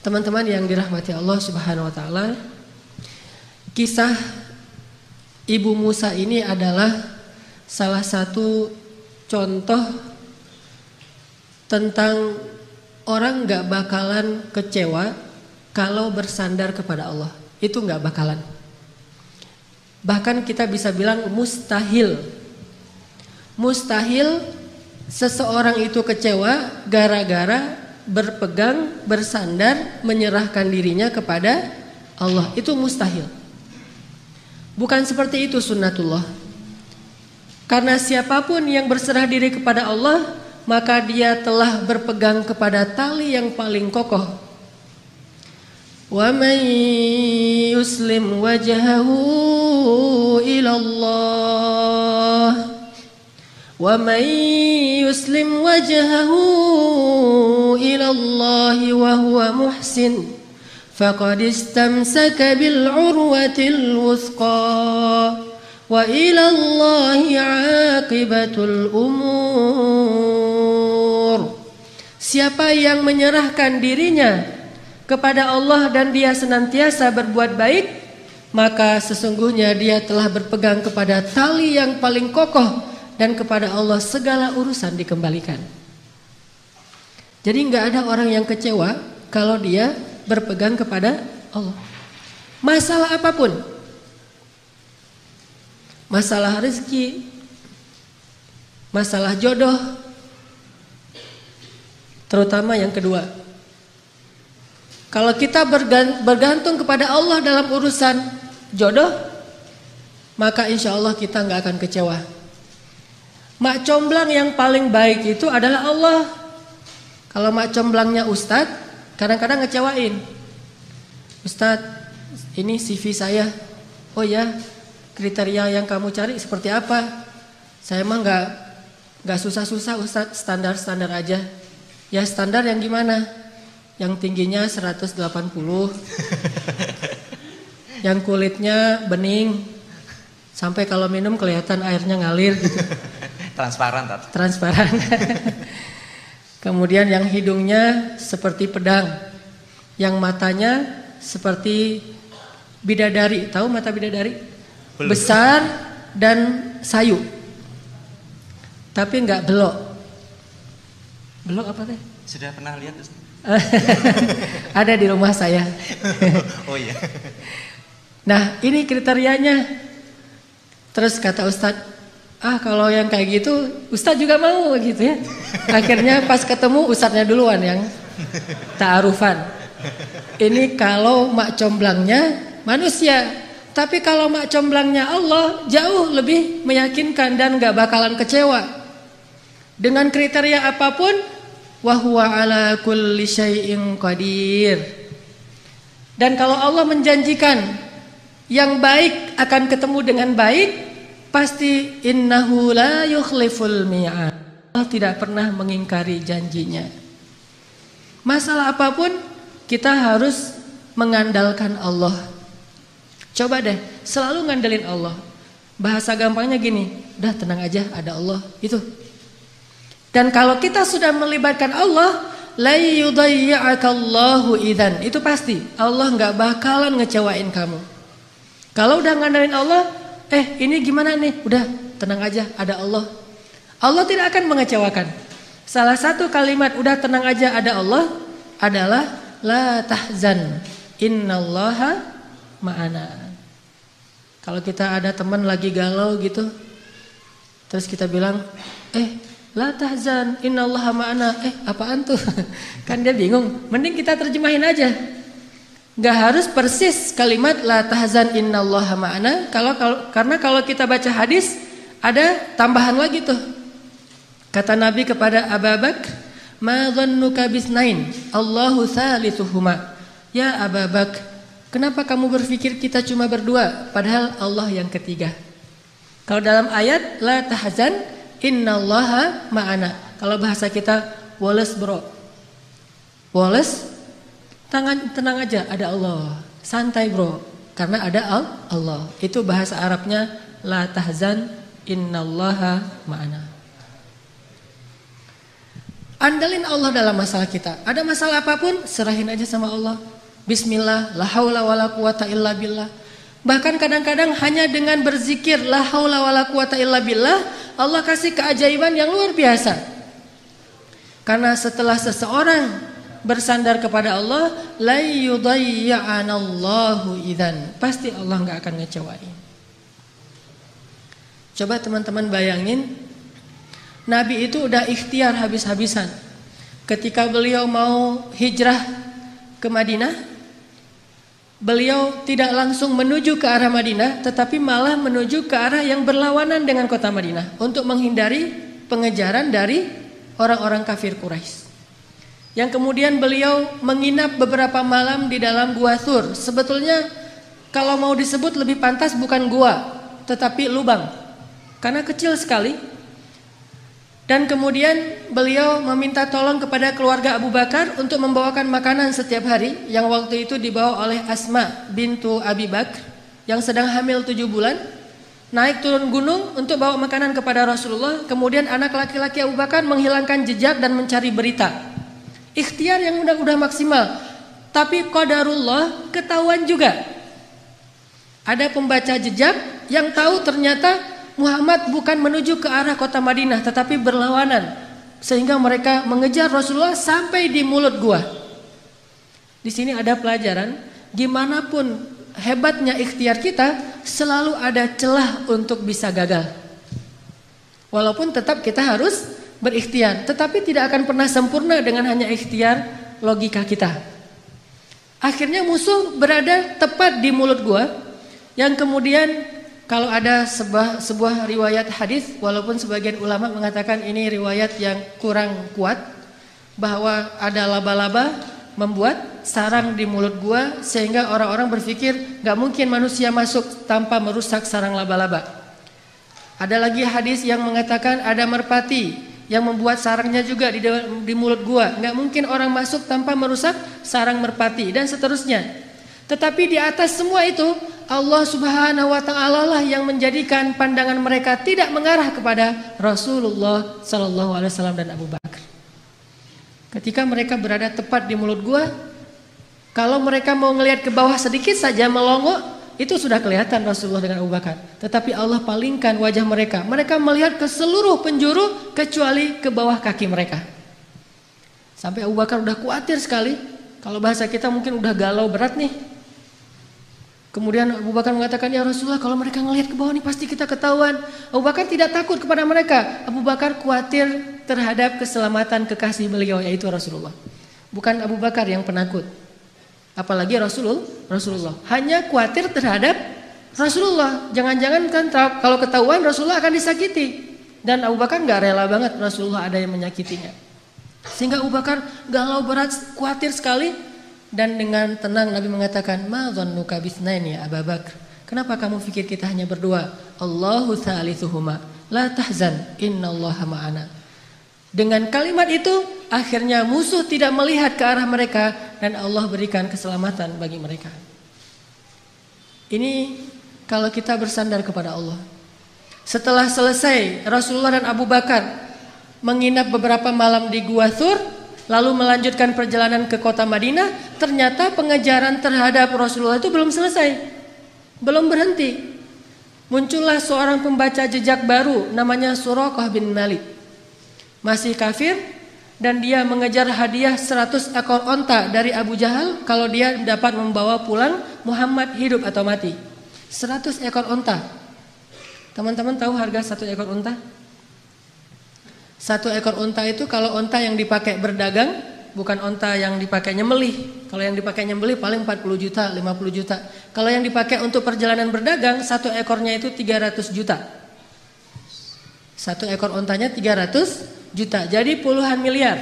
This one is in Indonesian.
Teman-teman yang dirahmati Allah Subhanahu wa taala, kisah Ibu Musa ini adalah salah satu contoh tentang orang gak bakalan kecewa kalau bersandar kepada Allah. Itu gak bakalan. Bahkan kita bisa bilang mustahil. Mustahil seseorang itu kecewa gara-gara berpegang, bersandar, menyerahkan dirinya kepada Allah. Itu mustahil. Bukan seperti itu sunnatullah. Karena siapapun yang berserah diri kepada Allah, maka dia telah berpegang kepada tali yang paling kokoh. Wa man yuslim wajhahu ila Allah, wa man yuslim wajhahu ila Allah wa huwa muhsin faqad istamsaka bil urwatil wuthqa wa ila Allahi aqibatul umur. Siapa yang menyerahkan dirinya kepada Allah dan dia senantiasa berbuat baik, maka sesungguhnya dia telah berpegang kepada tali yang paling kokoh dan kepada Allah segala urusan dikembalikan. Jadi nggak ada orang yang kecewa kalau dia berpegang kepada Allah. Masalah apapun, masalah rezeki, masalah jodoh, terutama yang kedua. Kalau kita bergantung kepada Allah dalam urusan jodoh, maka insya Allah kita nggak akan kecewa. Mak comblang yang paling baik itu adalah Allah. Kalau mak comblangnya ustadz, kadang-kadang ngecewain. Ustadz, ini CV saya. Oh ya, kriteria yang kamu cari seperti apa? Saya mah nggak susah-susah ustadz, standar-standar aja. Ya standar yang gimana? Yang tingginya 180, yang kulitnya bening, sampai kalau minum kelihatan airnya ngalir gitu. Transparan. Kemudian yang hidungnya seperti pedang, yang matanya seperti bidadari. Tahu mata bidadari? Belum. Besar dan sayu, tapi nggak belok. Belok apa teh? Sudah pernah lihat Ustaz? Ada di rumah saya. Oh iya. Nah ini kriterianya. Terus kata Ustadz, kalau yang kayak gitu Ustadz juga mau gitu ya. Akhirnya pas ketemu Ustadznya duluan yang ta'arufan. Ini kalau mak comblangnya manusia. Tapi kalau mak comblangnya Allah, jauh lebih meyakinkan dan gak bakalan kecewa. Dengan kriteria apapun, wa huwa ala kulli syai'in qadir. Dan kalau Allah menjanjikan yang baik akan ketemu dengan baik, pasti innahu la yukhliful mi'ad. Allah tidak pernah mengingkari janjinya. Masalah apapun kita harus mengandalkan Allah. Coba deh selalu ngandelin Allah. Bahasa gampangnya gini, udah tenang aja, ada Allah. Itu. Dan kalau kita sudah melibatkan Allah, la yudayya'akallahu idzan. Itu pasti Allah enggak bakalan ngecewain kamu. Kalau udah ngandelin Allah, ini gimana nih? Udah tenang aja, ada Allah. Allah tidak akan mengecewakan. Salah satu kalimat udah tenang aja ada Allah adalah la tahzan, innallaha ma'ana. Kalau kita ada teman lagi galau gitu, terus kita bilang, la tahzan, innallaha ma'ana. Apaan tuh? Kan dia bingung. Mending kita terjemahin aja. Gak harus persis kalimat la tahzan, innallaha ma'ana. Karena kalau kita baca hadis ada tambahan lagi tuh. Kata Nabi kepada Abu Bakar, ma dhannuka bisnain, Allahu thalithuhuma. Ya Abu Bakar, kenapa kamu berpikir kita cuma berdua padahal Allah yang ketiga? Kalau dalam ayat la tahzan, innallaha ma'ana. Kalau bahasa kita, woles bro. Woles, tenang aja, ada Allah. Santai bro, karena ada Allah. Itu bahasa Arabnya la tahzan, innallaha ma'ana. Andalin Allah dalam masalah kita. Ada masalah apapun, serahin aja sama Allah. Bismillah, la haula wala quwata illa billah. Bahkan kadang-kadang hanya dengan berzikir la haula wala quwata illa billah, Allah kasih keajaiban yang luar biasa. Karena setelah seseorang bersandar kepada Allah, la yudayya'anallahu idzan. Pasti Allah enggak akan ngecewain. Coba teman-teman bayangin, Nabi itu udah ikhtiar habis-habisan. Ketika beliau mau hijrah ke Madinah, beliau tidak langsung menuju ke arah Madinah, tetapi malah menuju ke arah yang berlawanan dengan kota Madinah untuk menghindari pengejaran dari orang-orang kafir Quraisy. Yang kemudian beliau menginap beberapa malam di dalam Gua Thur. Sebetulnya kalau mau disebut lebih pantas bukan gua, tetapi lubang, karena kecil sekali. Dan kemudian beliau meminta tolong kepada keluarga Abu Bakar untuk membawakan makanan setiap hari, yang waktu itu dibawa oleh Asma bintu Abi Bakr yang sedang hamil 7 bulan. Naik turun gunung untuk bawa makanan kepada Rasulullah. Kemudian anak laki-laki Abu Bakar menghilangkan jejak dan mencari berita. Ikhtiar yang udah maksimal. Tapi qadarullah, ketahuan juga. Ada pembaca jejak yang tahu ternyata Muhammad bukan menuju ke arah kota Madinah, tetapi berlawanan. Sehingga mereka mengejar Rasulullah sampai di mulut gua. Di sini ada pelajaran, gimana pun hebatnya ikhtiar kita, selalu ada celah untuk bisa gagal. Walaupun tetap kita harus berikhtiar, tetapi tidak akan pernah sempurna dengan hanya ikhtiar logika kita. Akhirnya musuh berada tepat di mulut gua, yang kemudian kalau ada sebuah riwayat hadis, walaupun sebagian ulama mengatakan ini riwayat yang kurang kuat, bahwa ada laba-laba membuat sarang di mulut gua, sehingga orang-orang berpikir gak mungkin manusia masuk tanpa merusak sarang laba-laba. Ada lagi hadis yang mengatakan ada merpati yang membuat sarangnya juga di mulut gua, gak mungkin orang masuk tanpa merusak sarang merpati, dan seterusnya. Tetapi di atas semua itu, Allah Subhanahu wa ta'ala lah yang menjadikan pandangan mereka tidak mengarah kepada Rasulullah sallallahu alaihi wasallam dan Abu Bakar. Ketika mereka berada tepat di mulut gua, kalau mereka mau ngelihat ke bawah sedikit saja melongo, itu sudah kelihatan Rasulullah dengan Abu Bakar. Tetapi Allah palingkan wajah mereka. Mereka melihat ke seluruh penjuru kecuali ke bawah kaki mereka. Sampai Abu Bakar udah khawatir sekali. Kalau bahasa kita mungkin udah galau berat nih. Kemudian Abu Bakar mengatakan, ya Rasulullah, kalau mereka ngelihat ke bawah ini pasti kita ketahuan. Abu Bakar tidak takut kepada mereka. Abu Bakar khawatir terhadap keselamatan kekasih beliau, yaitu Rasulullah. Bukan Abu Bakar yang penakut. Apalagi Rasulullah. Hanya khawatir terhadap Rasulullah. Jangan-jangan kan kalau ketahuan Rasulullah akan disakiti. Dan Abu Bakar gak rela banget Rasulullah ada yang menyakitinya. Sehingga Abu Bakar galau berat, khawatir sekali. Dan dengan tenang Nabi mengatakan, ma dhannuka bitsnaini ya Abu Bakar. Kenapa kamu pikir kita hanya berdua? Allahu tsalitsuhuma, la tahzan, innallaha ma'ana. Dengan kalimat itu akhirnya musuh tidak melihat ke arah mereka dan Allah berikan keselamatan bagi mereka. Ini kalau kita bersandar kepada Allah. Setelah selesai Rasulullah dan Abu Bakar menginap beberapa malam di Gua Thur, lalu melanjutkan perjalanan ke kota Madinah, ternyata pengejaran terhadap Rasulullah itu belum selesai. Belum berhenti. Muncullah seorang pembaca jejak baru namanya Suraqah bin Malik. Masih kafir dan dia mengejar hadiah 100 ekor onta dari Abu Jahal kalau dia dapat membawa pulang Muhammad hidup atau mati. 100 ekor onta. Teman-teman tahu harga 1 ekor onta? 1 ekor onta itu kalau onta yang dipakai berdagang, bukan onta yang dipakai nyembelih. Kalau yang dipakai nyembelih paling 40 juta, 50 juta. Kalau yang dipakai untuk perjalanan berdagang, 1 ekornya itu 300 juta. 1 ekor ontanya 300 juta. Jadi puluhan miliar.